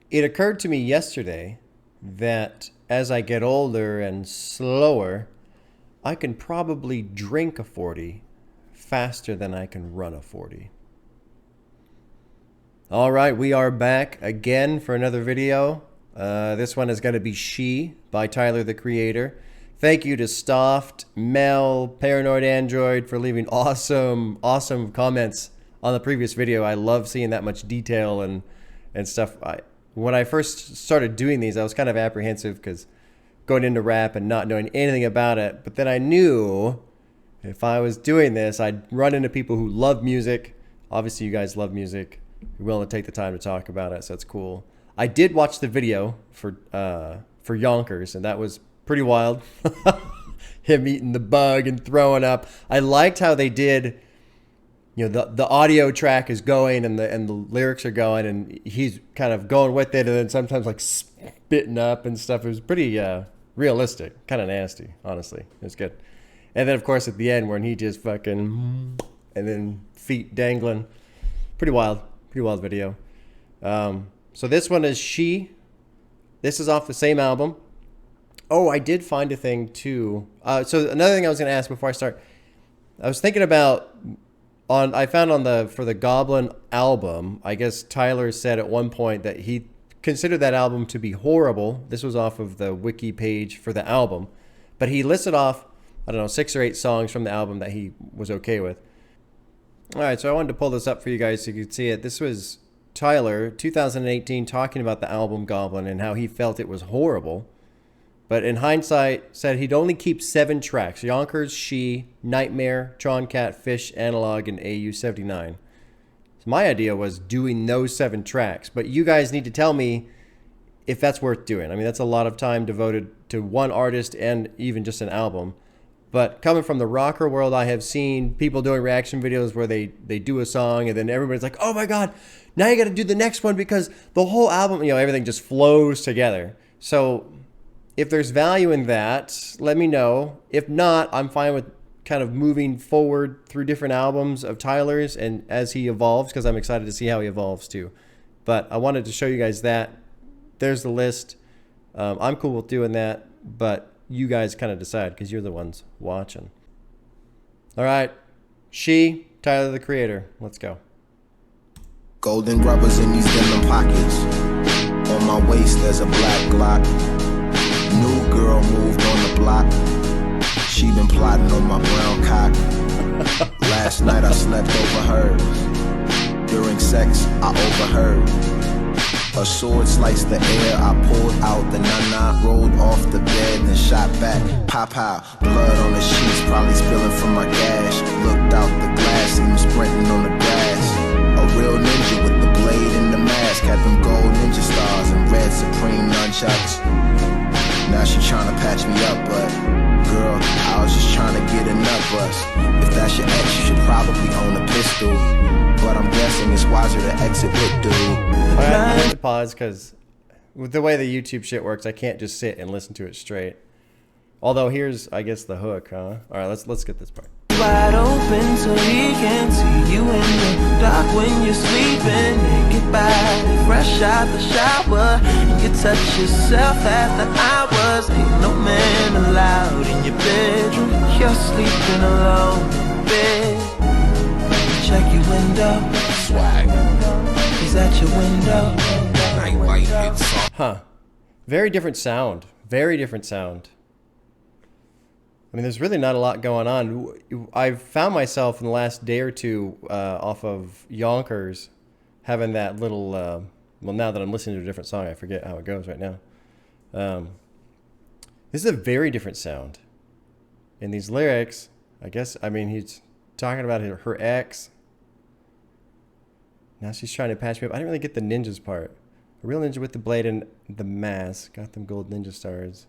It occurred to me yesterday that as I get older and slower, I can probably drink a 40 faster than I can run a 40. All right, we are back again for another video. This one is going to be She by Tyler, the Creator. Thank you to Stoffed, Mel, Paranoid Android for leaving awesome comments on the previous video. I love seeing that much detail and stuff. When I first started doing these, I was kind of apprehensive because going into rap and not knowing anything about it. But then I knew if I was doing this, I'd run into people who love music. Obviously, you guys love music. You're willing to take the time to talk about it, so that's cool. I did watch the video for Yonkers, and that was pretty wild. Him eating the bug and throwing up. I liked how they did. You know, the audio track is going and the lyrics are going, and he's kind of going with it, and then sometimes like spitting up and stuff. It was pretty realistic, kind of nasty, honestly. It was good. And then of course at the end when he just fucking and then feet dangling, pretty wild video. So this one is She. This is off the same album. Oh, I did find a thing too. So another thing I was going to ask before I start, I was thinking about I found for the Goblin album, I guess Tyler said at one point that he considered that album to be horrible. This was off of the wiki page for the album, but he listed off, I don't know, 6 or 8 songs from the album that he was okay with. All right, so I wanted to pull this up for you guys so you could see it. This was Tyler, 2018, talking about the album Goblin and how he felt it was horrible. But in hindsight, said he'd only keep 7 tracks: Yonkers, She, Nightmare, Tron Cat, Fish, Analog, and AU79. So my idea was doing those 7 tracks. But you guys need to tell me if that's worth doing. I mean, that's a lot of time devoted to one artist and even just an album. But coming from the rocker world, I have seen people doing reaction videos where they do a song and then everybody's like, oh my God, now you got to do the next one because the whole album, you know, everything just flows together. So if there's value in that, let me know. If not, I'm fine with kind of moving forward through different albums of Tyler's and as he evolves, because I'm excited to see how he evolves too. But I wanted to show you guys that. There's the list. I'm cool with doing that, but you guys kind of decide because you're the ones watching. All right. She, Tyler, the Creator. Let's go. Golden rubbers in these denim pockets. On my waist there's a black Glock. New girl moved on the block. She been plotting on my brown cock. Last night I slept over hers. During sex I overheard. A sword sliced the air, I pulled out the nana, rolled off the bed and shot back. Pop out, blood on the sheets, probably spilling from my gash. Looked out the glass, seen him sprinting on the grass. A real ninja with the blade and the mask. Had them gold ninja stars and red supreme nunchucks. Now she tryna patch me up, but girl, I was just trying to get a nut bust. If that's your ex, you should probably own a pistol. But I'm guessing it's wiser to exit with dude. Alright, I have to pause because with the way the YouTube shit works, I can't just sit and listen to it straight. Although here's, I guess, the hook, huh? Alright, let's get this part. Wide open so he can see you in the dark when you're sleeping. Naked body, fresh out the shower. You touch yourself after hours. Ain't no man allowed in your bedroom. You're sleeping alone in bed. Check your window. Swag. He's at your window. Night light hits. Huh. Very different sound. Very different sound. I mean, there's really not a lot going on. I've found myself in the last day or two off of Yonkers having that little, well, now that I'm listening to a different song, I forget how it goes right now. This is a very different sound. In these lyrics, I guess, I mean, he's talking about her ex. Now she's trying to patch me up. I didn't really get the ninjas part. A real ninja with the blade and the mask. Got them gold ninja stars.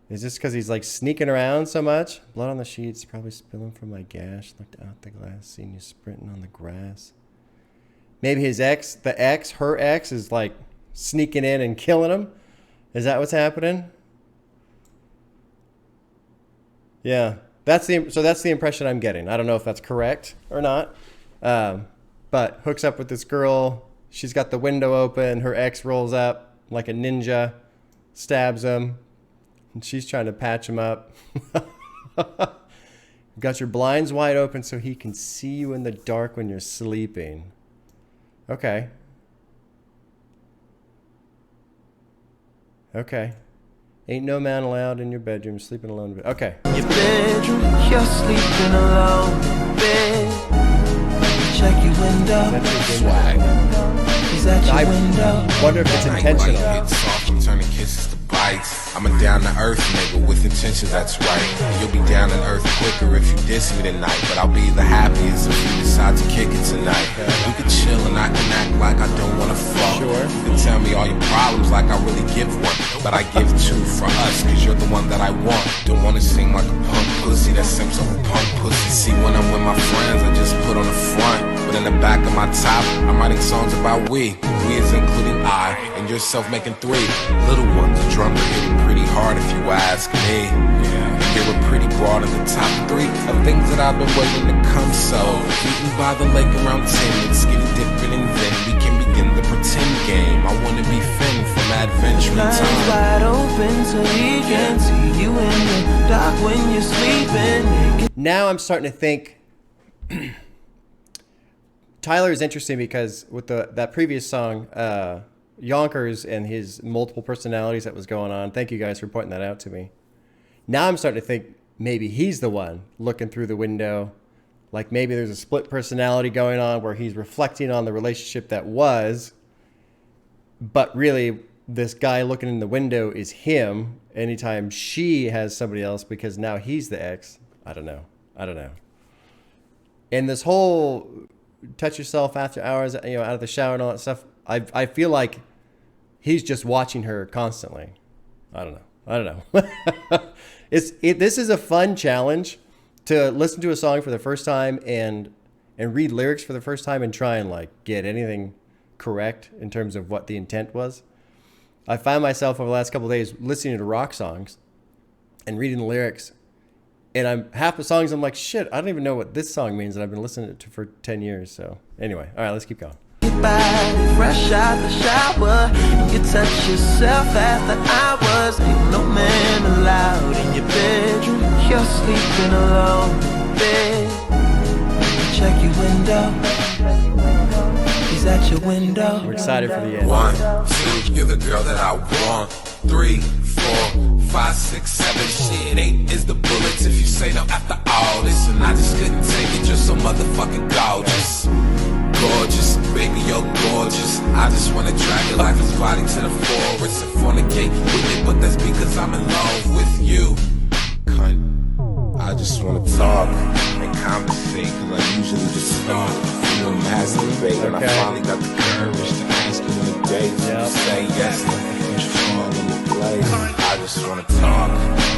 Is this because he's like sneaking around so much? Blood on the sheets, probably spilling from my gash. Looked out the glass, seen you sprinting on the grass. Maybe his ex, her ex, is like sneaking in and killing him. Is that what's happening? Yeah, that's the impression I'm getting. I don't know if that's correct or not. But hooks up with this girl, She's got the window open. Her ex rolls up like a ninja, stabs him, and she's trying to patch him up. Got your blinds wide open so he can see you in the dark when you're sleeping. Okay. Okay. Ain't no man allowed in your bedroom, sleeping alone. Okay. Your bedroom, you're sleeping alone in bed. Check your window. Swag. He's at your window. Wonder if it's intentional. Turning kisses to bites. I'm a down to earth nigga with intentions, that's right. You'll be down to earth quicker if you diss me tonight. But I'll be the happiest if you decide to kick it tonight. We could chill and I can act like I don't wanna fuck. Sure. You can tell me all your problems like I really give one. But I give two for us, cause you're the one that I want. Don't wanna sing like a punk pussy, that seems like a punk pussy. See, when I'm with my friends, I just put on the front. But in the back of my top, I'm writing songs about we. We is including I, and yourself making three. Little ones, the drums are hitting pretty hard if you ask me. Yeah. You're a pretty broad in the top three of things that I've been waiting to come. So, meeting by the lake around 10, it's getting different, and then we can begin the pretend game. I wanna be Finn from Adventure Time. Wide open so he can see you in the dark when you're sleeping. Now I'm starting to think Tyler is interesting because with that previous song, Yonkers and his multiple personalities that was going on. Thank you guys for pointing that out to me. Now I'm starting to think maybe he's the one looking through the window. Like maybe there's a split personality going on where he's reflecting on the relationship that was, but really this guy looking in the window is him anytime she has somebody else because now he's the ex. I don't know. And this whole touch yourself after hours, out of the shower and all that stuff, I feel like he's just watching her constantly. I don't know. This is a fun challenge to listen to a song for the first time and read lyrics for the first time and try and like get anything correct in terms of what the intent was. I found myself over the last couple of days listening to rock songs and reading the lyrics, and half the songs I'm like, shit, I don't even know what this song means, and I've been listening to it for 10 years. So anyway, all right, let's keep going. Fresh out the shower, you touch yourself after hours. Ain't no man allowed in your bedroom. You're sleeping alone in bed. Check your window. He's at your window. We're excited for the end. 1, 2, you're the girl that I want. 3, 4, 5, 6, 7, shit. 8 is the bullets if you say no after all this. And I just couldn't take it, you're so motherfucking gorgeous. Gorgeous, baby, you're gorgeous. I just wanna drag your lifeless body to the forest and fornicate with it, but that's because I'm in love with you. Cunt. I just wanna talk and conversate, cause I usually just start feeling masturbate. And I finally got the courage to ask you on a date. You say yes, and you fall in the place. I just wanna talk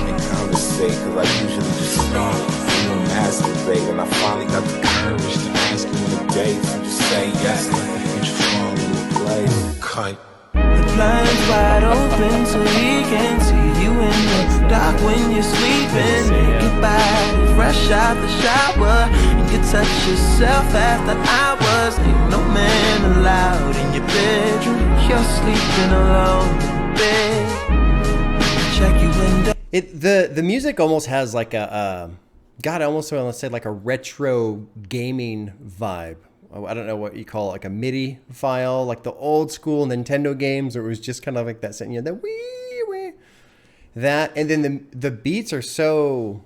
and conversate, cause I usually just start feeling masturbate. And I finally got the courage to ask you on a date. You just say yes, and you fall in the place. Cunt. The blinds wide open so he can see you in the dark when you're sleeping. Naked body, fresh out the shower, and you touch yourself after hours. Ain't no man allowed in your bedroom. You're sleeping alone in bed. Check your window. The music almost has like a God, I almost want to say like a retro gaming vibe. I don't know what you call it, like a MIDI file, like the old school Nintendo games, or it was just kind of like that, the wee, that, and then the beats are so,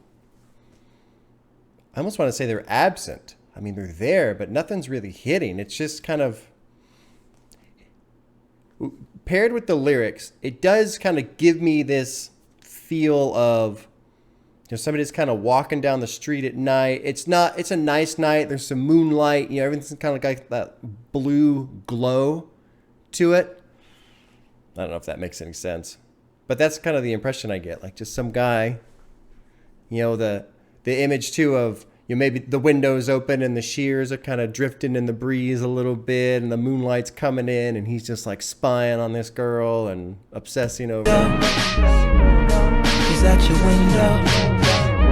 I almost want to say they're absent. I mean, they're there, but nothing's really hitting. It's just kind of, paired with the lyrics, it does kind of give me this feel of, somebody's kind of walking down the street at night. It's a nice night. There's some moonlight. Everything's kind of like that blue glow to it. I don't know if that makes any sense. But that's kind of the impression I get. Like just some guy, the image too of, maybe the windows open and the shears are kind of drifting in the breeze a little bit and the moonlight's coming in and he's just like spying on this girl and obsessing over her. He's at your window.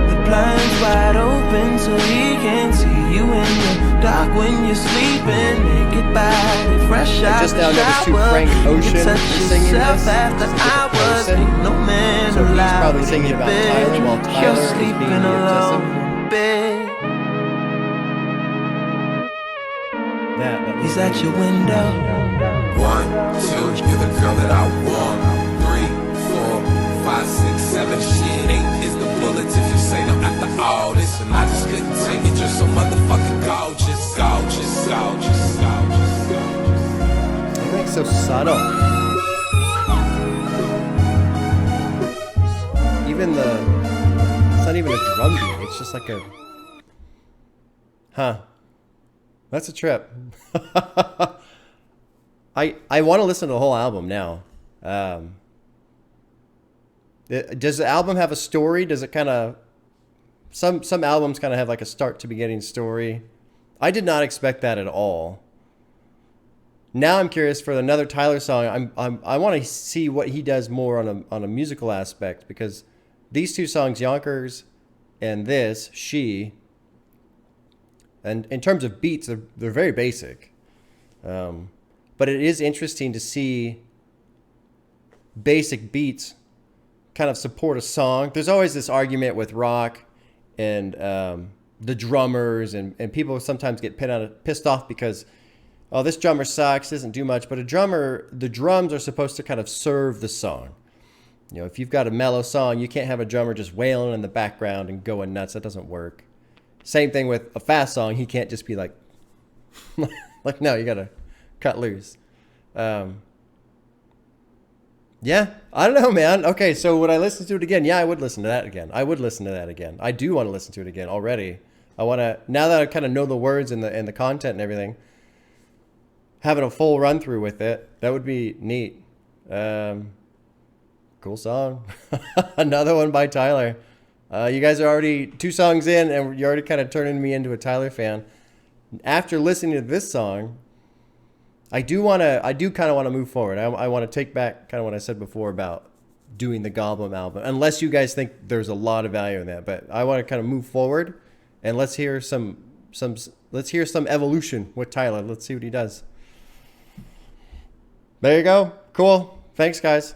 The blinds wide open so he can't see you in the dark when you're sleeping. Naked body, fresh out just the now noticed too shower. Frank Ocean You touch singing yourself this. after It's a different hours. person. Ain't no man So he's allowed probably in singing your about bed. Tyler while Tyler You're is being sleeping the alone obsessive. in bed. He's at your window. 1, 2, you're the girl that I want. 3, 4, 5, 6, 7, shit, 8 is the bullet if you say no after all this. And I just couldn't take it, you're so motherfucking gorgeous, gorgeous, gorgeous, gorgeous, gorgeous. Everything's so subtle. Even it's not even a drum beat, it's just like a, that's a trip. I want to listen to the whole album now. Does the album have a story? Does it kind of, some albums kind of have like a start to beginning story? I did not expect that at all. Now I'm curious for another Tyler song. I want to see what he does more on a musical aspect, because these two songs, Yonkers and this, She, and in terms of beats, they're very basic. But it is interesting to see basic beats kind of support a song. There's always this argument with rock and the drummers, and people sometimes get pissed off because, oh, this drummer sucks, doesn't do much. But the drums are supposed to kind of serve the song. You know, if you've got a mellow song, you can't have a drummer just wailing in the background and going nuts. That doesn't work. Same thing with a fast song. He can't just be like, like, no, you got to cut loose. Yeah, I don't know, man. Okay, so would I listen to it again? Yeah, I would listen to that again. I would listen to that again. I do want to listen to it again already. I want to, now that I kind of know the words and the content and everything, having a full run through with it, that would be neat. Cool song. Another one by Tyler. You guys are already 2 songs in, and you're already kind of turning me into a Tyler fan. After listening to this song, I do kind of want to move forward. I want to take back kind of what I said before about doing the Goblin album, unless you guys think there's a lot of value in that. But I want to kind of move forward, and let's hear some evolution with Tyler. Let's see what he does. There you go. Cool. Thanks, guys.